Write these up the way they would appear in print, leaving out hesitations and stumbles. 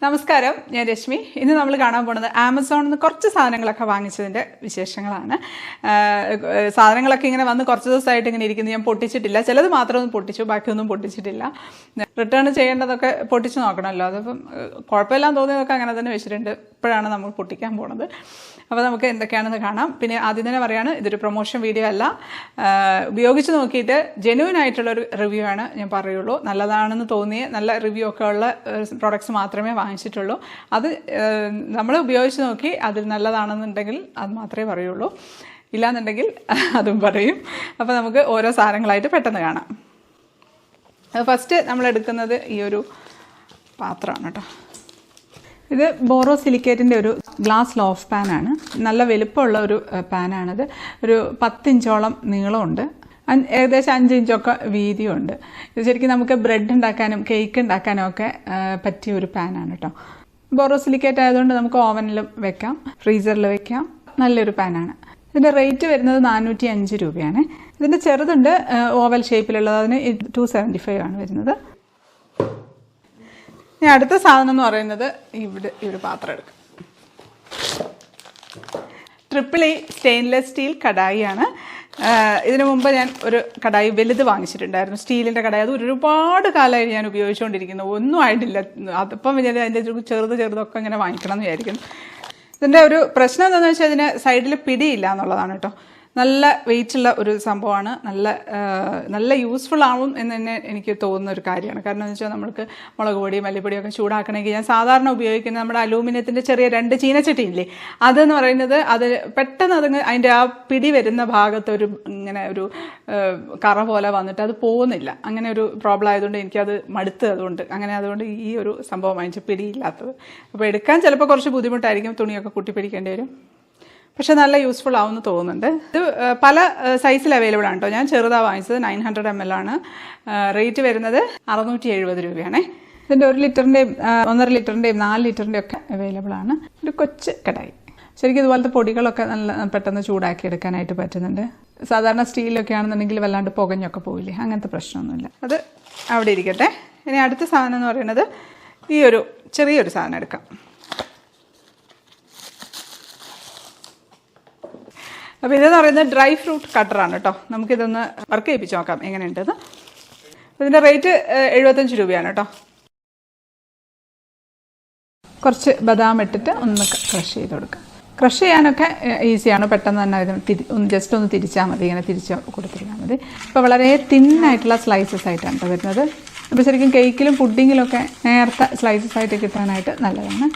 നമസ്കാരം, ഞാൻ രശ്മി. ഇന്ന് നമ്മൾ കാണാൻ പോകുന്നത് ആമസോണിൽ നിന്ന് കുറച്ച് സാധനങ്ങളൊക്കെ വാങ്ങിച്ചതിൻ്റെ വിശേഷങ്ങളാണ്. സാധനങ്ങളൊക്കെ ഇങ്ങനെ വന്ന് കുറച്ച് ദിവസമായിട്ട് ഇങ്ങനെ ഇരിക്കുന്നത് ഞാൻ പൊട്ടിച്ചിട്ടില്ല. ചിലത് മാത്രമൊന്നും പൊട്ടിച്ചു, ബാക്കിയൊന്നും പൊട്ടിച്ചിട്ടില്ല. റിട്ടേൺ ചെയ്യേണ്ടതൊക്കെ പൊട്ടിച്ച് നോക്കണമല്ലോ. അതിപ്പം കുഴപ്പമില്ലാന്ന് തോന്നിയതൊക്കെ അങ്ങനെ തന്നെ വെച്ചിട്ടുണ്ട്. ഇപ്പോഴാണ് നമ്മൾ പൊട്ടിക്കാൻ പോണത്. അപ്പോൾ നമുക്ക് എന്തൊക്കെയാണെന്ന് കാണാം. പിന്നെ ആദ്യം തന്നെ പറയാണ്, ഇതൊരു പ്രൊമോഷൻ വീഡിയോ അല്ല. ഉപയോഗിച്ച് നോക്കിയിട്ട് ജെന്യുവൻ ആയിട്ടുള്ളൊരു റിവ്യൂ ആണ് ഞാൻ പറയുള്ളൂ. നല്ലതാണെന്ന് തോന്നിയ നല്ല റിവ്യൂ ഒക്കെ ഉള്ള പ്രോഡക്ട്സ് മാത്രമേ വാങ്ങിച്ചിട്ടുള്ളൂ. അത് നമ്മൾ ഉപയോഗിച്ച് നോക്കി അതിൽ നല്ലതാണെന്നുണ്ടെങ്കിൽ അത് മാത്രമേ പറയുള്ളൂ, ഇല്ലാന്നുണ്ടെങ്കിൽ അതും പറയും. അപ്പോൾ നമുക്ക് ഓരോ സാധനങ്ങളായിട്ട് പെട്ടെന്ന് കാണാം. ഫസ്റ്റ് നമ്മൾ എടുക്കുന്നത് ഈ ഒരു പാത്രമാണ് കേട്ടോ. ഇത് ബോറോസിലിക്കേറ്റിൻ്റെ ഒരു ഗ്ലാസ് ലോഫ് പാനാണ്. നല്ല വലുപ്പമുള്ള ഒരു പാനാണിത്. ഒരു 10 ഇഞ്ചോളം നീളമുണ്ട്, ഏകദേശം 5 ഇഞ്ചൊക്കെ വീതിയുണ്ട്. ഇത് ശരിക്കും നമുക്ക് ബ്രെഡ് ഉണ്ടാക്കാനും കേക്ക് ഉണ്ടാക്കാനും ഒക്കെ പറ്റിയ ഒരു പാനാണ് കേട്ടോ. ബോറോസിലിക്കേറ്റ് ആയതുകൊണ്ട് നമുക്ക് ഓവനിലും വെക്കാം, ഫ്രീസറിൽ വെക്കാം. നല്ലൊരു പാനാണ്. ഇതിൻ്റെ റേറ്റ് വരുന്നത് 405 രൂപയാണ്. ഇതിൻ്റെ ചെറുതുണ്ട് ഓവൽ ഷേപ്പിലുള്ളത്, അതിന് 275 ആണ് വരുന്നത്. ഇനി അടുത്ത സാധനം എന്ന് പറയുന്നത് ഇവിടെ ഈ ഒരു പാത്രം എടുക്കാം. ട്രിപ്പിൾ ഇ സ്റ്റെയിൻലെസ് സ്റ്റീൽ കടായിയാണ്. ഇതിനു മുമ്പ് ഞാൻ ഒരു കടായി വലുത് വാങ്ങിച്ചിട്ടുണ്ടായിരുന്നു, സ്റ്റീലിൻ്റെ കടായി. അത് ഒരുപാട് കാലമായി ഞാൻ ഉപയോഗിച്ചുകൊണ്ടിരിക്കുന്നു, ഒന്നും ആയിട്ടില്ല. അതിപ്പം ഞാൻ അതിൻ്റെ ചെറുതൊക്കെ ഇങ്ങനെ വാങ്ങിക്കണം എന്ന് വിചാരിക്കുന്നു. ഇതിൻ്റെ ഒരു പ്രശ്നം എന്താണെന്ന് വെച്ചാൽ ഇതിന് സൈഡിൽ പിടിയില്ല എന്നുള്ളതാണ് കേട്ടോ. നല്ല വെയിറ്റുള്ള ഒരു സംഭവമാണ്. നല്ല യൂസ്ഫുൾ ആവും എന്ന് തന്നെ എനിക്ക് തോന്നുന്ന ഒരു കാര്യമാണ്. കാരണം എന്ന് വെച്ചാൽ നമ്മൾക്ക് മുളക് പൊടി മല്ലിപ്പൊടിയൊക്കെ ചൂടാക്കണമെങ്കിൽ ഞാൻ സാധാരണ ഉപയോഗിക്കുന്ന നമ്മുടെ അലൂമിനിയത്തിൻ്റെ ചെറിയ 2 ചീനച്ചട്ടിയില്ലേ, അതെന്ന് പറയുന്നത് അത് പെട്ടെന്ന് അതിൻ്റെ ആ പിടി വരുന്ന ഭാഗത്ത് ഒരു ഇങ്ങനെ ഒരു കറ പോലെ വന്നിട്ട് അത് പോകുന്നില്ല. അങ്ങനെ ഒരു പ്രോബ്ലം ആയതുകൊണ്ട് എനിക്കത് മടുത്ത്, അതുകൊണ്ട് ഈ ഒരു സംഭവം വാങ്ങിച്ച പിടിയില്ലാത്തത്. അപ്പോൾ എടുക്കാൻ ചിലപ്പോൾ കുറച്ച് ബുദ്ധിമുട്ടായിരിക്കും, തുണിയൊക്കെ കൂട്ടിപ്പിടിക്കേണ്ടി വരും. പക്ഷെ നല്ല യൂസ്ഫുൾ ആവുമെന്ന് തോന്നുന്നുണ്ട്. ഇത് പല സൈസിൽ അവൈലബിൾ ആണ് കേട്ടോ. ഞാൻ ചെറുതാണ് വാങ്ങിച്ചത്, 900 ml ആണ്. റേറ്റ് വരുന്നത് 670 രൂപയാണേ. ഇതിൻ്റെ 1 ലിറ്ററിൻ്റെയും 1.5 ലിറ്ററിൻ്റെയും 4 ലിറ്ററിൻ്റെയും ഒക്കെ അവൈലബിൾ ആണ്. ഒരു കൊച്ചു കടായി. ശരിക്കും ഇതുപോലത്തെ പൊടികളൊക്കെ നല്ല പെട്ടെന്ന് ചൂടാക്കി എടുക്കാനായിട്ട് പറ്റുന്നുണ്ട്. സാധാരണ സ്റ്റീലൊക്കെ ആണെന്നുണ്ടെങ്കിൽ വല്ലാണ്ട് പുകഞ്ഞൊക്കെ പോവില്ലേ, അങ്ങനത്തെ പ്രശ്നമൊന്നുമില്ല. അത് അവിടെ ഇരിക്കട്ടെ. ഇനി അടുത്ത സാധനം എന്ന് പറയുന്നത് ഈ ഒരു ചെറിയൊരു സാധനം എടുക്കാം. അപ്പോൾ ഇതെന്ന് പറയുന്നത് ഡ്രൈ ഫ്രൂട്ട് കട്ടറാണ് കേട്ടോ. നമുക്കിതൊന്ന് വർക്ക് ചെയ്യിപ്പിച്ച് നോക്കാം എങ്ങനെയുണ്ടെന്ന്. ഇതിൻ്റെ റേറ്റ് 75 രൂപയാണ് കേട്ടോ. കുറച്ച് ബദാം ഇട്ടിട്ട് ഒന്ന് ക്രഷ് ചെയ്ത് കൊടുക്കാം. ക്രഷ് ചെയ്യാനൊക്കെ ഈസിയാണ്, പെട്ടെന്ന് തന്നെ ഇത് ജസ്റ്റ് ഒന്ന് തിരിച്ചാൽ മതി, ഇങ്ങനെ തിരിച്ച് കൊടുത്തിരുന്നാൽ മതി. ഇപ്പോൾ വളരെ തിന്നായിട്ടുള്ള സ്ലൈസസ് ആയിട്ടാണ് കേട്ടോ വരുന്നത്. അപ്പോൾ ശരിക്കും കേക്കിലും പുഡിങ്ങിലൊക്കെ നേരത്തെ സ്ലൈസസ് ആയിട്ട് കിട്ടാനായിട്ട് നല്ലതാണ്.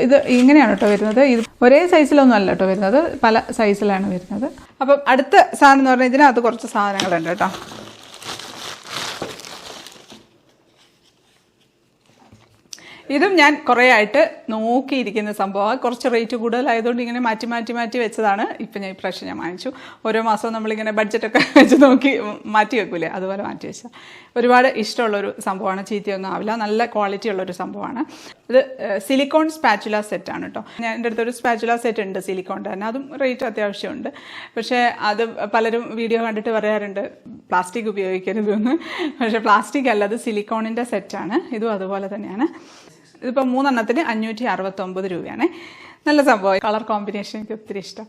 ഇത് ഇങ്ങനെയാണ് കേട്ടോ വരുന്നത്. ഇത് ഒരേ സൈസിലൊന്നും അല്ല കേട്ടോ വരുന്നത്, പല സൈസിലാണ് വരുന്നത്. അപ്പം അടുത്ത സാധനം എന്ന് പറഞ്ഞാൽ ഇതിനകത്ത് കുറച്ച് സാധനങ്ങളുണ്ട് കേട്ടോ. ഇതും ഞാൻ കുറേ ആയിട്ട് നോക്കിയിരിക്കുന്ന സംഭവമാണ്. കുറച്ച് റേറ്റ് കൂടുതലായതുകൊണ്ട് ഇങ്ങനെ മാറ്റി വെച്ചതാണ്. ഇപ്പം ഞാൻ ഇപ്രാവശ്യം ഞാൻ വാങ്ങിച്ചു. ഓരോ മാസവും നമ്മളിങ്ങനെ ബഡ്ജറ്റൊക്കെ വെച്ച് നോക്കി മാറ്റി വെക്കൂലേ, അതുപോലെ മാറ്റി വെച്ചാൽ ഒരുപാട് ഇഷ്ടമുള്ളൊരു സംഭവമാണ്. ചീത്തയൊന്നും ആവില്ല, നല്ല ക്വാളിറ്റി ഉള്ളൊരു സംഭവമാണ്. ഇത് സിലിക്കോൺ സ്പാച്ചുല സെറ്റാണ് കേട്ടോ. ഞാൻ എൻ്റെ അടുത്തൊരു സ്പാച്ചുല സെറ്റ് ഉണ്ട് സിലിക്കോണിൻ്റെ തന്നെ, അതും റേറ്റ് അത്യാവശ്യമുണ്ട്. പക്ഷേ അത് പലരും വീഡിയോ കണ്ടിട്ട് പറയാറുണ്ട് പ്ലാസ്റ്റിക് ഉപയോഗിക്കരുതെന്ന്. പക്ഷേ പ്ലാസ്റ്റിക് അല്ല, അത് സിലിക്കോണിൻ്റെ സെറ്റാണ്. ഇതും അതുപോലെ തന്നെയാണ്. ഇതിപ്പോൾ 3 എണ്ണത്തിന് 569 രൂപയാണ്. നല്ല സംഭവം, കളർ കോമ്പിനേഷൻ എനിക്ക് ഒത്തിരി ഇഷ്ടം.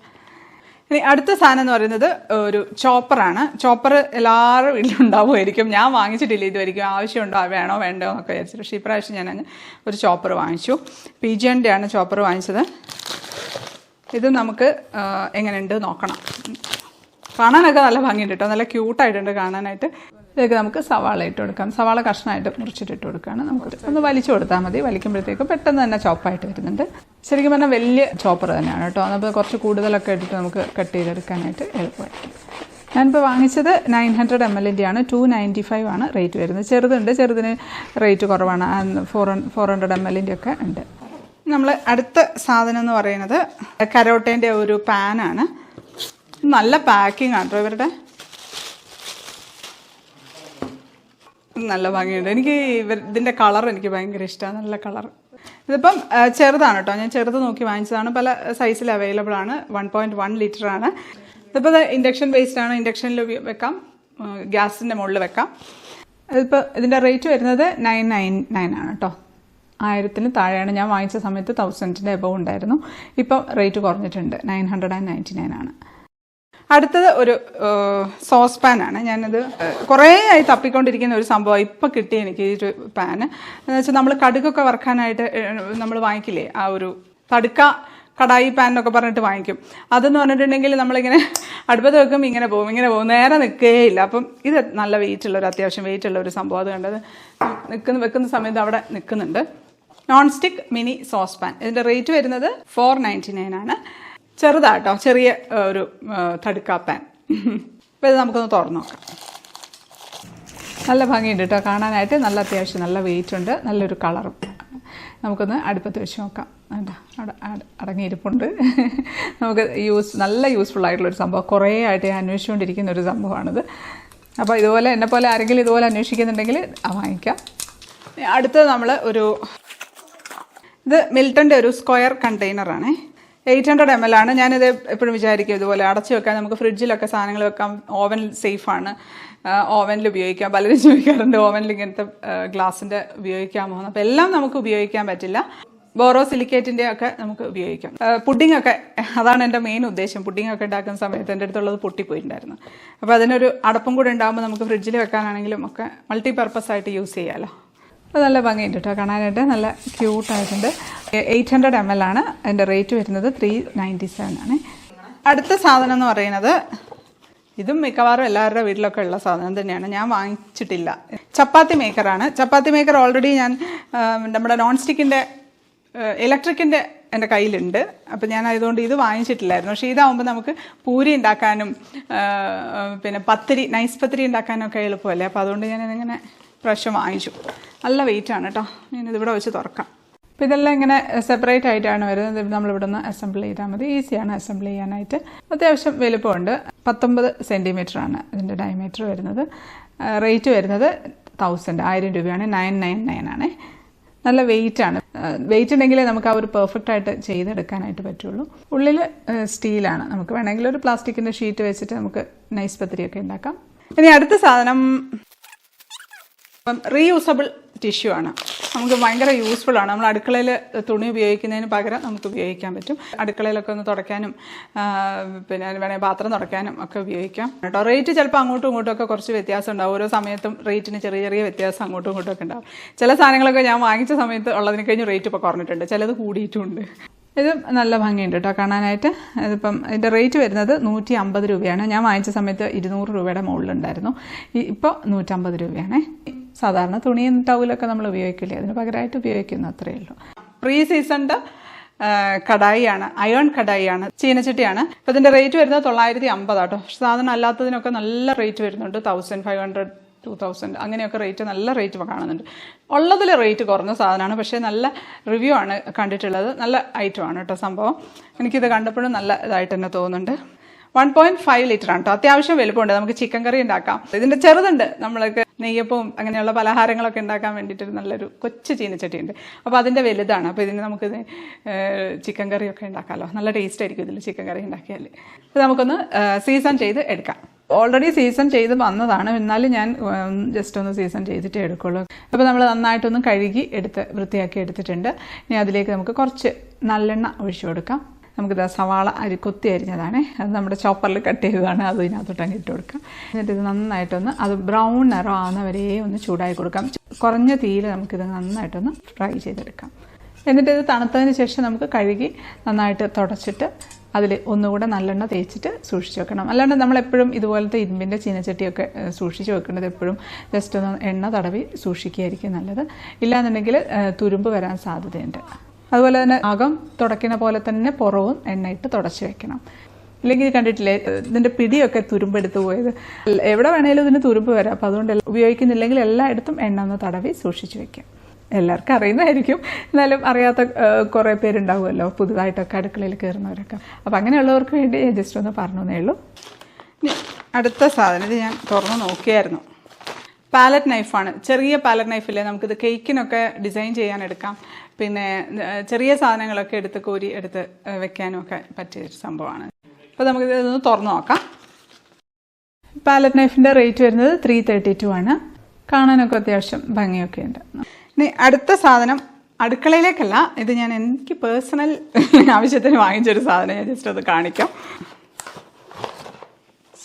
ഇനി അടുത്ത സാധനം എന്ന് പറയുന്നത് ഒരു ചോപ്പറാണ്. ചോപ്പർ എല്ലാവരും വീട്ടിലുണ്ടാവുമായിരിക്കും. ഞാൻ വാങ്ങിച്ചിട്ടില്ല ഇതുവരെയും. ആവശ്യമുണ്ടോ, വേണോ വേണ്ടോ എന്നൊക്കെ വിചാരിച്ചിട്ട്. പക്ഷേ ഇപ്രാവശ്യം ഞാൻ ഒരു ചോപ്പർ വാങ്ങിച്ചു. PGൻ്റെ ആണ് ചോപ്പർ വാങ്ങിച്ചത്. ഇത് നമുക്ക് എങ്ങനെയുണ്ട് നോക്കണം. കാണാനൊക്കെ നല്ല ഭംഗിയുണ്ട് കേട്ടോ, നല്ല ക്യൂട്ടായിട്ടുണ്ട് കാണാനായിട്ട്. ഇതൊക്കെ നമുക്ക് സവാള ഇട്ട് കൊടുക്കാം. സവാള കഷ്ണമായിട്ട് മുറിച്ചിട്ടിട്ട് കൊടുക്കുകയാണ്. നമുക്ക് ഒന്ന് വലിച്ചു കൊടുത്താൽ മതി. വലിക്കുമ്പോഴത്തേക്കും പെട്ടെന്ന് തന്നെ ചോപ്പായിട്ട് വരുന്നുണ്ട്. ശരിക്കും പറഞ്ഞാൽ വലിയ ചോപ്പർ തന്നെയാണ് കേട്ടോ. അപ്പോൾ കുറച്ച് കൂടുതലൊക്കെ ഇട്ടിട്ട് നമുക്ക് കട്ട് ചെയ്തെടുക്കാനായിട്ട് എളുപ്പമായിരിക്കും. ഞാനിപ്പോൾ വാങ്ങിച്ചത് 900 ml ആണ്. 295 ആണ് റേറ്റ് വരുന്നത്. ചെറുതുണ്ട്, ചെറുതിന് റേറ്റ് കുറവാണ്. 400 ml ഒക്കെ ഉണ്ട്. നമ്മൾ അടുത്ത സാധനം എന്ന് പറയുന്നത് കരോട്ടേൻ്റെ ഒരു പാനാണ്. നല്ല പാക്കിംഗ് ആണ് കേട്ടോ ഇവരുടെ. നല്ല ഭംഗിയുണ്ട്. എനിക്ക് ഇതിൻ്റെ കളർ എനിക്ക് ഭയങ്കര ഇഷ്ടമാണ്, നല്ല കളർ. ഇതിപ്പം ചെറുതാണ് കേട്ടോ, ഞാൻ ചെറുത് നോക്കി വാങ്ങിച്ചതാണ്. പല സൈസിൽ അവൈലബിൾ ആണ്. 1.1 ലിറ്ററാണ്. ഇതിപ്പോൾ ഇൻഡക്ഷൻ ബേസ്ഡ് ആണ്. ഇൻഡക്ഷനിൽ വെക്കാം, ഗ്യാസിൻ്റെ മുകളിൽ വെക്കാം. ഇതിപ്പോൾ ഇതിൻ്റെ റേറ്റ് വരുന്നത് 999 ആണ് കേട്ടോ. 1000-ന് താഴെയാണ്. ഞാൻ വാങ്ങിച്ച സമയത്ത് 1000-ന്റെ എബവ് ഉണ്ടായിരുന്നു. ഇപ്പം റേറ്റ് കുറഞ്ഞിട്ടുണ്ട്, 999 ആണ്. അടുത്തത് ഒരു സോസ് പാനാണ്. ഞാനത് കുറേ ആയി തപ്പിക്കൊണ്ടിരിക്കുന്ന ഒരു സംഭവം ഇപ്പം കിട്ടി എനിക്ക് ഈ ഒരു പാന്. എന്ന് വെച്ചാൽ നമ്മൾ കടുകൊക്കെ വറുക്കാനായിട്ട് നമ്മൾ വാങ്ങിക്കില്ലേ, ആ ഒരു തടുക്ക കടായി പാൻ എന്നൊക്കെ പറഞ്ഞിട്ട് വാങ്ങിക്കും. അതെന്ന് പറഞ്ഞിട്ടുണ്ടെങ്കിൽ നമ്മളിങ്ങനെ അടുപ്പത്ത് വെക്കും, ഇങ്ങനെ പോകും, നേരെ നിൽക്കുകയില്ല. അപ്പം ഇത് നല്ല വെയിറ്റുള്ള അത്യാവശ്യം വെയിറ്റുള്ള ഒരു സംഭവം. അത് കണ്ടത് വെക്കുന്ന സമയത്ത് അവിടെ നിൽക്കുന്നുണ്ട്. Non stick mini sauce pan. ഇതിൻ്റെ റേറ്റ് വരുന്നത് 499 ആണ്. ചെറുതാട്ടോ, ചെറിയ ഒരു തടുക്ക പാൻ. അപ്പോൾ ഇത് നമുക്കൊന്ന് തുറന്നു നോക്കാം. നല്ല ഭംഗിയുണ്ട് കേട്ടോ കാണാനായിട്ട്. നല്ല അത്യാവശ്യം നല്ല വെയിറ്റ് ഉണ്ട്, നല്ലൊരു കളറും. നമുക്കൊന്ന് അടുപ്പത്ത് വെച്ച് നോക്കാം. അവിടെ അടങ്ങിയിരിപ്പുണ്ട്. നമുക്ക് നല്ല യൂസ്ഫുൾ ആയിട്ടുള്ളൊരു സംഭവം. കുറേ ആയിട്ട് ഞാൻ അന്വേഷിച്ചുകൊണ്ടിരിക്കുന്ന ഒരു സംഭവമാണിത്. അപ്പോൾ ഇതുപോലെ എന്നെപ്പോലെ ആരെങ്കിലും ഇതുപോലെ അന്വേഷിക്കുന്നുണ്ടെങ്കിൽ വാങ്ങിക്കാം. അടുത്തത് നമ്മൾ ഇത് മിൽട്ടൻ്റെ ഒരു സ്ക്വയർ കണ്ടെയ്നറാണ്. 800 ml ആണ്. ഞാനിത് എപ്പോഴും വിചാരിക്കും ഇതുപോലെ അടച്ചു വെക്കാൻ, നമുക്ക് ഫ്രിഡ്ജിലൊക്കെ സാധനങ്ങൾ വെക്കാം. ഓവൻ സേഫാണ്, ഓവനിൽ ഉപയോഗിക്കാം. പലരും ചോദിക്കാറുണ്ട് ഓവനിൽ ഇങ്ങനത്തെ ഗ്ലാസിൻ്റെ ഉപയോഗിക്കാമോ. അപ്പോൾ എല്ലാം നമുക്ക് ഉപയോഗിക്കാൻ പറ്റില്ല. ബോറോസിലിക്കേറ്റിൻ്റെ ഒക്കെ നമുക്ക് ഉപയോഗിക്കാം. പുഡിംഗ് ഒക്കെ, അതാണ് എൻ്റെ മെയിൻ ഉദ്ദേശം. പുഡിംഗ് ഒക്കെ ഉണ്ടാക്കുന്ന സമയത്ത് എൻ്റെ അടുത്തുള്ളത് പൊട്ടിപ്പോയിട്ടുണ്ടായിരുന്നു. അപ്പോൾ അതിനൊരു അടപ്പും കൂടെ ഉണ്ടാകുമ്പോൾ നമുക്ക് ഫ്രിഡ്ജിൽ വെക്കാനാണെങ്കിലും ഒക്കെ മൾട്ടിപർപ്പസ് ആയിട്ട് യൂസ് ചെയ്യാമല്ലോ. അത് നല്ല ഭംഗിയുണ്ട് കേട്ടോ കാണാനായിട്ട്, നല്ല ക്യൂട്ടായിട്ടുണ്ട്. 800 ml ആണ്. അതിൻ്റെ റേറ്റ് വരുന്നത് 397 ആണ്. അടുത്ത സാധനം എന്ന് പറയുന്നത്, ഇതും മിക്കവാറും എല്ലാവരുടെ വീട്ടിലൊക്കെ ഉള്ള സാധനം തന്നെയാണ്. ഞാൻ വാങ്ങിച്ചിട്ടില്ല. ചപ്പാത്തി മേക്കറാണ്. ചപ്പാത്തി മേക്കർ ഓൾറെഡി ഞാൻ നമ്മുടെ നോൺ സ്റ്റിക്കിൻ്റെ ഇലക്ട്രിക്കിൻ്റെ എൻ്റെ കയ്യിലുണ്ട്. അപ്പം ഞാൻ അതുകൊണ്ട് ഇത് വാങ്ങിച്ചിട്ടില്ലായിരുന്നു. പക്ഷേ ഇതാവുമ്പോൾ നമുക്ക് പൂരി ഉണ്ടാക്കാനും പിന്നെ നൈസ് പത്തിരി ഉണ്ടാക്കാനും ഒക്കെ എളുപ്പമല്ലേ. അപ്പോൾ അതുകൊണ്ട് ഞാനിതിങ്ങനെ പ്രാവശ്യം വാങ്ങിച്ചു. നല്ല വെയിറ്റാണ് കേട്ടോ. ഞാനിതിവിടെ വെച്ച് തുറക്കാം. അപ്പോൾ ഇതെല്ലാം ഇങ്ങനെ സെപ്പറേറ്റ് ആയിട്ടാണ് വരുന്നത്. നമ്മളിവിടെ നിന്ന് അസംബിൾ ചെയ്താൽ മതി. ഈസിയാണ് അസംബിൾ ചെയ്യാനായിട്ട്. അത്യാവശ്യം വലുപ്പമുണ്ട്. 19 cm ആണ് ഇതിൻ്റെ ഡയമീറ്റർ വരുന്നത്. റേറ്റ് വരുന്നത് 1000 രൂപയാണ്. 999 ആണ്. നല്ല വെയിറ്റാണ്. വെയിറ്റ് ഉണ്ടെങ്കിലേ നമുക്ക് ആ ഒരു പെർഫെക്റ്റ് ആയിട്ട് ചെയ്തെടുക്കാനായിട്ട് പറ്റുള്ളൂ. ഉള്ളിൽ സ്റ്റീലാണ്. നമുക്ക് വേണമെങ്കിൽ ഒരു പ്ലാസ്റ്റിക്കിൻ്റെ ഷീറ്റ് വെച്ചിട്ട് നമുക്ക് നൈസ് പത്തിരിയൊക്കെ ഉണ്ടാക്കാം. ഇനി അടുത്ത സാധനം റീയൂസബിൾ ടിഷ്യൂ ആണ്. നമുക്ക് ഭയങ്കര യൂസ്ഫുൾ ആണ്. നമ്മൾ അടുക്കളയിൽ തുണി ഉപയോഗിക്കുന്നതിന് പകരം നമുക്ക് ഉപയോഗിക്കാൻ പറ്റും. അടുക്കളയിലൊക്കെ ഒന്ന് തുടയ്ക്കാനും പിന്നെ വേണമെങ്കിൽ പാത്രം തുടയ്ക്കാനും ഒക്കെ ഉപയോഗിക്കാം കേട്ടോ. റേറ്റ് ചിലപ്പോൾ അങ്ങോട്ടും ഇങ്ങോട്ടും ഒക്കെ കുറച്ച് വ്യത്യാസം ഉണ്ടാവും. ഓരോ സമയത്തും റേറ്റിന് ചെറിയ ചെറിയ വ്യത്യാസം അങ്ങോട്ടും ഇങ്ങോട്ടും ഒക്കെ ഉണ്ടാവും. ചില സാധനങ്ങളൊക്കെ ഞാൻ വാങ്ങിച്ച സമയത്ത് ഉള്ളതിന് കഴിഞ്ഞ് റേറ്റ് ഇപ്പോൾ കുറഞ്ഞിട്ടുണ്ട്, ചിലത് കൂടിയിട്ടുമുണ്ട്. ഇതും നല്ല ഭംഗിയുണ്ട് കേട്ടോ കാണാനായിട്ട്. ഇതിപ്പം ഇതിൻ്റെ റേറ്റ് വരുന്നത് 150 രൂപയാണ്. ഞാൻ വാങ്ങിച്ച സമയത്ത് 200 രൂപയുടെ മുകളിലുണ്ടായിരുന്നു. ഇപ്പോൾ 150 രൂപയാണ്. സാധാരണ തുണിയും ടൗലൊക്കെ നമ്മൾ ഉപയോഗിക്കില്ലേ, അതിന് പകരമായിട്ട് ഉപയോഗിക്കുന്നു, അത്രയേ ഉള്ളൂ. പ്രീ സീസൺഡ് കടായിയാണ്, അയേൺ കടായിയാണ്, ചീനച്ചട്ടിയാണ്. അപ്പോൾ ഇതിൻ്റെ റേറ്റ് വരുന്നത് 950 കേട്ടോ. സാധാരണ അല്ലാത്തതിനൊക്കെ നല്ല റേറ്റ് വരുന്നുണ്ട്. 1500, 2000 അങ്ങനെയൊക്കെ റേറ്റ്, നല്ല റേറ്റ് കാണുന്നുണ്ട്. ഉള്ളതിൽ റേറ്റ് കുറഞ്ഞ സാധനമാണ്, പക്ഷേ നല്ല റിവ്യൂ ആണ് കണ്ടിട്ടുള്ളത്. നല്ല ഐറ്റമാണ് കേട്ടോ സംഭവം. എനിക്കിത് കണ്ടപ്പോഴും നല്ല ഇതായിട്ട് തന്നെ തോന്നുന്നുണ്ട്. 1.5 ലിറ്റർ ആണ് കേട്ടോ. അത്യാവശ്യം വലുപ്പമുണ്ട്. നമുക്ക് ചിക്കൻ കറി ഉണ്ടാക്കാം. ഇതിൻ്റെ ചെറുതുണ്ട്, നമ്മൾക്ക് നെയ്യപ്പവും അങ്ങനെയുള്ള പലഹാരങ്ങളൊക്കെ ഉണ്ടാക്കാൻ വേണ്ടിയിട്ട് നല്ലൊരു കൊച്ചു ചീനച്ചട്ടിയുണ്ട്. അപ്പോൾ അതിൻ്റെ വലുതാണ്. അപ്പോൾ ഇതിന് നമുക്കിത് ചിക്കൻ കറിയൊക്കെ ഉണ്ടാക്കാമല്ലോ. നല്ല ടേസ്റ്റ് ആയിരിക്കും ഇതിൽ ചിക്കൻ കറി ഉണ്ടാക്കിയാൽ. ഇത് നമുക്കൊന്ന് സീസൺ ചെയ്ത് എടുക്കാം. ഓൾറെഡി സീസൺ ചെയ്ത് വന്നതാണ്, എന്നാലും ഞാൻ ജസ്റ്റ് ഒന്ന് സീസൺ ചെയ്തിട്ടേ എടുക്കുള്ളൂ. അപ്പോൾ നമ്മൾ നന്നായിട്ടൊന്ന് കഴുകി വൃത്തിയാക്കി എടുത്തിട്ടുണ്ട്. ഇനി അതിലേക്ക് നമുക്ക് കുറച്ച് നല്ലെണ്ണ ഒഴിച്ചു കൊടുക്കാം. നമുക്കിത് സവാള കൊത്തി അരിഞ്ഞതാണ്, അത് നമ്മുടെ ചോപ്പറിൽ കട്ട് ചെയ്തതാണ്, അത് ഇതിനകത്തോട്ടങ്ങ് ഇട്ട് കൊടുക്കാം. എന്നിട്ട് ഇത് നന്നായിട്ടൊന്ന് അത് ബ്രൗൺ നിറം ആവുന്നവരെ ഒന്ന് ചൂടാക്കി കൊടുക്കാം. കുറഞ്ഞ തീയിൽ നമുക്കിത് നന്നായിട്ടൊന്ന് ഫ്രൈ ചെയ്തെടുക്കാം. എന്നിട്ട് ഇത് തണുത്തതിന് ശേഷം നമുക്ക് കഴുകി നന്നായിട്ട് തുടച്ചിട്ട് അതിൽ ഒന്നുകൂടെ നല്ലെണ്ണ തേച്ചിട്ട് സൂക്ഷിച്ച് വെക്കണം. അല്ലാണ്ട് നമ്മളെപ്പോഴും ഇതുപോലത്തെ ഇരുമ്പിൻ്റെ ചീനച്ചട്ടിയൊക്കെ സൂക്ഷിച്ച് വെക്കേണ്ടത് എപ്പോഴും ജസ്റ്റ് ഒന്ന് എണ്ണ തടവി സൂക്ഷിക്കുകയായിരിക്കും നല്ലത്. ഇല്ലാന്നുണ്ടെങ്കിൽ തുരുമ്പ് വരാൻ സാധ്യതയുണ്ട്. അതുപോലെ തന്നെ അകം തുടയ്ക്കുന്ന പോലെ തന്നെ പുറവും എണ്ണയിട്ട് തുടച്ച് വെക്കണം. ഇല്ലെങ്കിൽ കണ്ടിട്ടില്ലേ ഇതിൻ്റെ പിടിയൊക്കെ തുരുമ്പെടുത്ത് പോയത്. എവിടെ വേണേലും ഇതിന് തുരുമ്പ് വരാം. അപ്പോൾ അതുകൊണ്ട് ഉപയോഗിക്കുന്നില്ലെങ്കിൽ എല്ലായിടത്തും എണ്ണ ഒന്ന് തടവി സൂക്ഷിച്ച് വെക്കാം. എല്ലാവർക്കും അറിയുന്നതായിരിക്കും, എന്നാലും അറിയാത്ത കുറേ പേരുണ്ടാവുമല്ലോ പുതുതായിട്ടൊക്കെ അടുക്കളയിൽ കയറുന്നവരൊക്കെ. അപ്പോൾ അങ്ങനെയുള്ളവർക്ക് വേണ്ടി ജസ്റ്റ് ഒന്ന് പറഞ്ഞേ ഉള്ളൂ. അടുത്ത സാധനം ഇത് ഞാൻ തുറന്ന് നോക്കിയായിരുന്നു. പാലറ്റ് നൈഫാണ്. ചെറിയ പാലറ്റ് നൈഫില്ലേ, നമുക്കിത് കേക്കിനൊക്കെ ഡിസൈൻ ചെയ്യാൻ എടുക്കാം. പിന്നെ ചെറിയ സാധനങ്ങളൊക്കെ കോരി എടുത്ത് വെക്കാനും ഒക്കെ പറ്റിയൊരു സംഭവമാണ്. അപ്പോൾ നമുക്കിത് ഇതൊന്ന് തുറന്ന് നോക്കാം. പാലറ്റ് നൈഫിൻ്റെ റേറ്റ് വരുന്നത് 332 ആണ്. കാണാനൊക്കെ അത്യാവശ്യം ഭംഗിയൊക്കെ ഉണ്ട്. ഇനി അടുത്ത സാധനം അടുക്കളയിലേക്കല്ല, ഇത് ഞാൻ എനിക്ക് പേഴ്സണൽ ആവശ്യത്തിന് വാങ്ങിച്ചൊരു സാധനം ഞാൻ ജസ്റ്റ് അത് കാണിക്കാം.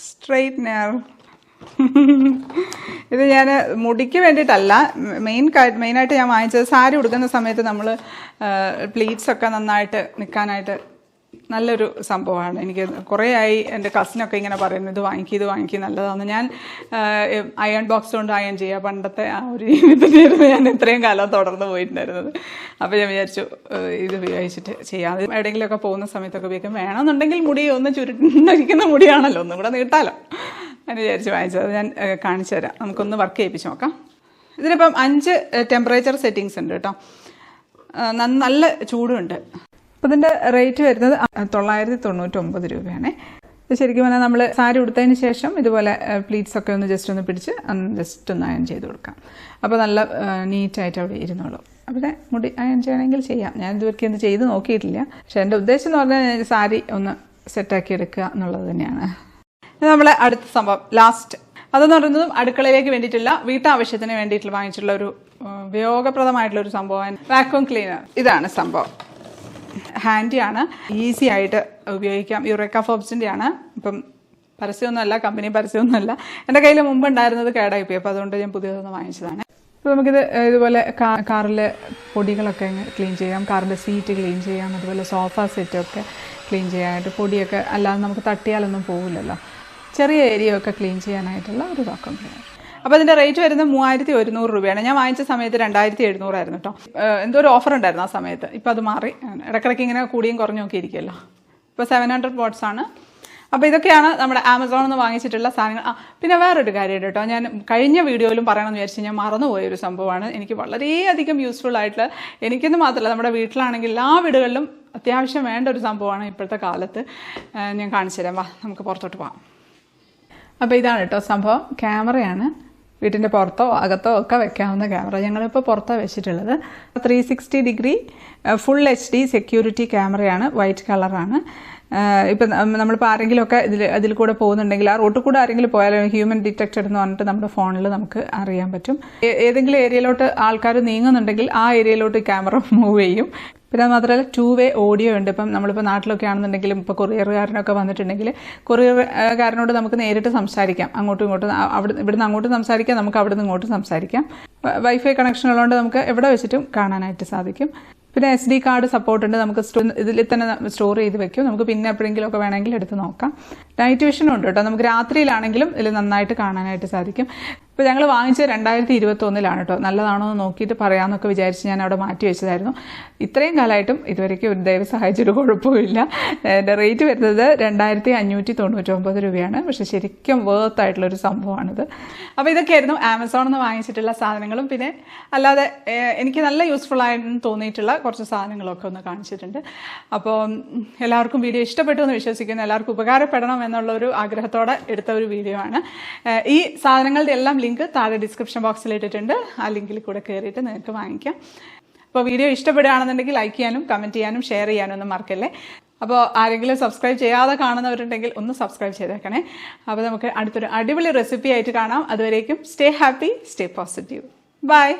സ്ട്രെയിറ്റ്നർ. ഇത് ഞാൻ മുടിക്ക് വേണ്ടിയിട്ടല്ല, മെയിനായിട്ട് ഞാൻ വാങ്ങിച്ചത് സാരി ഉടുക്കുന്ന സമയത്ത് നമ്മൾ പ്ലീറ്റ്സൊക്കെ നന്നായിട്ട് നിൽക്കാനായിട്ട് നല്ലൊരു സംഭവമാണ്. എനിക്ക് കുറേ ആയി എൻ്റെ കസിനൊക്കെ ഇങ്ങനെ പറയുന്നു ഇത് വാങ്ങിക്കും നല്ലതാണ്. ഞാൻ അയൺ ബോക്സ് കൊണ്ട് അയൺ ചെയ്യുക പണ്ടത്തെ ആ ഒരു ജീവിതത്തിലായിരുന്നു ഞാൻ ഇത്രയും കാലം തുടർന്ന് പോയിട്ടുണ്ടായിരുന്നത്. അപ്പോൾ ഞാൻ വിചാരിച്ചു ഇത് ഉപയോഗിച്ചിട്ട് ചെയ്യാം. എവിടെയെങ്കിലുമൊക്കെ പോകുന്ന സമയത്തൊക്കെ ഉപയോഗിക്കും. വേണമെന്നുണ്ടെങ്കിൽ മുടി ഒന്ന് ചുരുട്ടിരിക്കുന്ന മുടിയാണല്ലോ, ഒന്നും കൂടെ നീട്ടാലോ എന്ന് വിചാരിച്ച് വാങ്ങിച്ചത്. അത് ഞാൻ കാണിച്ചു തരാം. നമുക്കൊന്ന് വർക്ക് ചെയ്യിപ്പിച്ച് നോക്കാം. ഇതിനിപ്പം 5 ടെമ്പറേച്ചർ സെറ്റിങ്സ് ഉണ്ട് കേട്ടോ. നല്ല ചൂടുണ്ട്. അപ്പോൾ ഇതിൻ്റെ റേറ്റ് വരുന്നത് 999 രൂപയാണ്. ഇത് ശരിക്കും പറഞ്ഞാൽ നമ്മൾ സാരി ഉടുത്തതിന് ശേഷം ഇതുപോലെ പ്ലീറ്റ്സൊക്കെ ഒന്ന് ജസ്റ്റ് ഒന്ന് പിടിച്ച് ജസ്റ്റ് ഒന്ന് അയൺ ചെയ്ത് കൊടുക്കാം. അപ്പോൾ നല്ല നീറ്റായിട്ട് അവിടെ ഇരുന്നോളൂ. അവിടെ മുടി അയൺ ചെയ്യണമെങ്കിൽ ചെയ്യാം. ഞാൻ ഇതുവരെ ഇത് ചെയ്ത് നോക്കിയിട്ടില്ല. പക്ഷേ എൻ്റെ ഉദ്ദേശം എന്ന് പറഞ്ഞാൽ സാരി ഒന്ന് സെറ്റാക്കി എടുക്കുക എന്നുള്ളത് തന്നെയാണ്. നമ്മളെ അടുത്ത സംഭവം ലാസ്റ്റ് അതെന്ന് പറയുന്നതും അടുക്കളയിലേക്ക് വേണ്ടിയിട്ടുള്ള വീട്ടാവശ്യത്തിന് വേണ്ടിയിട്ടുള്ള വാങ്ങിച്ചിട്ടുള്ള ഒരു ഉപയോഗപ്രദമായിട്ടുള്ളൊരു സംഭവം വാക്യൂം ക്ലീനർ. ഇതാണ് സംഭവം. ഹാൻഡിയാണ്, ഈസി ആയിട്ട് ഉപയോഗിക്കാം. യുറേക്ക ഫോബ്സിൻ്റെ ആണ്. ഇപ്പം പരസ്യമൊന്നുമല്ല, കമ്പനി പരസ്യമൊന്നുമല്ല. എൻ്റെ കയ്യിൽ മുമ്പ് ഉണ്ടായിരുന്നത് കേടായിപ്പോയി. അപ്പോൾ അതുകൊണ്ട് ഞാൻ പുതിയതൊന്ന് വാങ്ങിച്ചതാണ്. അപ്പോൾ നമുക്കിത് ഇതുപോലെ കാറിലെ പൊടികളൊക്കെ ക്ലീൻ ചെയ്യാം, കാറിൻ്റെ സീറ്റ് ക്ലീൻ ചെയ്യാം, അതുപോലെ സോഫ സെറ്റൊക്കെ ക്ലീൻ ചെയ്യാനായിട്ട്. പൊടിയൊക്കെ അല്ലാതെ നമുക്ക് തട്ടിയാലൊന്നും പോകില്ലല്ലോ. ചെറിയ ഏരിയ ഒക്കെ ക്ലീൻ ചെയ്യാനായിട്ടുള്ള ഒരു വാക്യൂം ക്ലീനർ. അപ്പോൾ അതിൻ്റെ റേറ്റ് വരുന്നത് 3100 രൂപയാണ്. ഞാൻ വാങ്ങിച്ച സമയത്ത് 2700 ആയിരുന്നു കേട്ടോ. എന്തോ ഒരു ഓഫർ ഉണ്ടായിരുന്നു ആ സമയത്ത്. ഇപ്പോൾ അത് മാറി. ഇടയ്ക്കിടയ്ക്ക് ഇങ്ങനെ കൂടിയും കുറഞ്ഞും ഒക്കെ ഇരിക്കുമല്ലോ. ഇപ്പോൾ 700 വാട്ട്സ് ആണ്. അപ്പോൾ ഇതൊക്കെയാണ് നമ്മുടെ ആമസോണിൽ നിന്ന് വാങ്ങിച്ചിട്ടുള്ള സാധനങ്ങൾ. പിന്നെ വേറൊരു കാര്യമുണ്ട് കേട്ടോ, ഞാൻ കഴിഞ്ഞ വീഡിയോയിലും പറയണമെന്ന് വിചാരിച്ചു ഞാൻ മറന്നുപോയൊരു സംഭവമാണ്. എനിക്ക് വളരെയധികം യൂസ്ഫുൾ ആയിട്ടുള്ള, എനിക്കെന്ന് മാത്രമല്ല നമ്മുടെ വീട്ടിലാണെങ്കിൽ എല്ലാ വീടുകളിലും അത്യാവശ്യം വേണ്ട ഒരു സംഭവമാണ് ഇപ്പോഴത്തെ കാലത്ത്. ഞാൻ കാണിച്ചു തരാം. വാ നമുക്ക് പുറത്തോട്ട് പോകാം. അപ്പോൾ ഇതാണ് കേട്ടോ സംഭവം. ക്യാമറയാണ്. വീട്ടിൻ്റെ പുറത്തോ അകത്തോ ഒക്കെ വെക്കാവുന്ന ക്യാമറ. ഞങ്ങളിപ്പോൾ പുറത്താണ് വെച്ചിട്ടുള്ളത്. 360 ഡിഗ്രി ഫുൾ HD സെക്യൂരിറ്റി ക്യാമറയാണ്. വൈറ്റ് കളറാണ്. ഇപ്പം നമ്മളിപ്പോൾ ആരെങ്കിലുമൊക്കെ അതിൽ കൂടെ പോകുന്നുണ്ടെങ്കിൽ, ആ റോട്ടിൽ കൂടെ ആരെങ്കിലും പോയാലും ഹ്യൂമൻ ഡിറ്റക്റ്റഡ് എന്ന് പറഞ്ഞിട്ട് നമ്മുടെ ഫോണിൽ നമുക്ക് അറിയാൻ പറ്റും. ഏതെങ്കിലും ഏരിയയിലോട്ട് ആൾക്കാർ നീങ്ങുന്നുണ്ടെങ്കിൽ ആ ഏരിയയിലോട്ട് ക്യാമറ മൂവ് ചെയ്യും. പിന്നെ അത് മാത്രമല്ല 2-way ഓഡിയോ ഉണ്ട്. ഇപ്പം നമ്മളിപ്പോൾ നാട്ടിലൊക്കെ ആണെന്നുണ്ടെങ്കിലും ഇപ്പോൾ കൊറിയറുകാരനൊക്കെ വന്നിട്ടുണ്ടെങ്കിൽ കൊറിയറുകാരനോട് നമുക്ക് നേരിട്ട് സംസാരിക്കാം. അങ്ങോട്ടും ഇങ്ങോട്ടും ഇവിടുന്ന് അങ്ങോട്ടും സംസാരിക്കാം, നമുക്ക് അവിടെ നിന്ന് ഇങ്ങോട്ടും സംസാരിക്കാം. വൈഫൈ കണക്ഷൻ ഉള്ളതുകൊണ്ട് നമുക്ക് എവിടെ വെച്ചിട്ടും കാണാനായിട്ട് സാധിക്കും. പിന്നെ SD കാർഡ് സപ്പോർട്ട് ഉണ്ട്. നമുക്ക് ഇതിൽ തന്നെ സ്റ്റോർ ചെയ്ത് വെക്കും. നമുക്ക് പിന്നെ എപ്പോഴെങ്കിലും ഒക്കെ വേണമെങ്കിൽ എടുത്ത് നോക്കാം. നൈറ്റ് വിഷനും ഉണ്ട് കേട്ടോ. നമുക്ക് രാത്രിയിലാണെങ്കിലും ഇതിൽ നന്നായിട്ട് കാണാനായിട്ട് സാധിക്കും. ഇപ്പോൾ ഞങ്ങൾ വാങ്ങിച്ചത് 2021 കേട്ടോ. നല്ലതാണോ എന്ന് നോക്കിയിട്ട് പറയാമെന്നൊക്കെ വിചാരിച്ച് ഞാൻ അവിടെ മാറ്റി വെച്ചതായിരുന്നു. ഇത്രയും കാലമായിട്ടും ഇതുവരെയ്ക്കും ഒരു ദൈവം സഹായിച്ചൊരു കുഴപ്പമില്ല. എൻ്റെ റേറ്റ് വരുന്നത് 2599 രൂപയാണ്. പക്ഷേ ശരിക്കും വേർത്ത് ആയിട്ടുള്ളൊരു സംഭവമാണിത്. അപ്പോൾ ഇതൊക്കെയായിരുന്നു ആമസോണിൽ നിന്ന് വാങ്ങിച്ചിട്ടുള്ള സാധനങ്ങളും. പിന്നെ അല്ലാതെ എനിക്ക് നല്ല യൂസ്ഫുൾ ആയെന്ന് തോന്നിയിട്ടുള്ള കുറച്ച് സാധനങ്ങളൊക്കെ ഒന്ന് കാണിച്ചിട്ടുണ്ട്. അപ്പോൾ എല്ലാവർക്കും വീഡിയോ ഇഷ്ടപ്പെട്ടു എന്ന് വിശ്വസിക്കുന്നു. എല്ലാവർക്കും ഉപകാരപ്പെടണം എന്നുള്ളൊരു ആഗ്രഹത്തോടെ എടുത്ത ഒരു വീഡിയോ ആണ്. ഈ സാധനങ്ങളുടെ എല്ലാം ലിങ്ക് താഴെ ഡിസ്ക്രിപ്ഷൻ ബോക്സിൽ ഇട്ടിട്ടുണ്ട്. ആ ലിങ്കിൽ കൂടെ കയറിയിട്ട് നിങ്ങൾക്ക് വാങ്ങിക്കാം. അപ്പോൾ വീഡിയോ ഇഷ്ടപ്പെടുകയാണെന്നുണ്ടെങ്കിൽ ലൈക്ക് ചെയ്യാനും കമൻറ്റ് ചെയ്യാനും ഷെയർ ചെയ്യാനും ഒന്നും മറക്കല്ലേ. അപ്പോൾ ആരെങ്കിലും സബ്സ്ക്രൈബ് ചെയ്യാതെ കാണുന്നവരുണ്ടെങ്കിൽ ഒന്ന് സബ്സ്ക്രൈബ് ചെയ്തേക്കണേ. അപ്പോൾ നമുക്ക് അടുത്തൊരു അടിപൊളി റെസിപ്പി ആയിട്ട് കാണാം. അതുവരേക്കും stay happy, stay positive. By.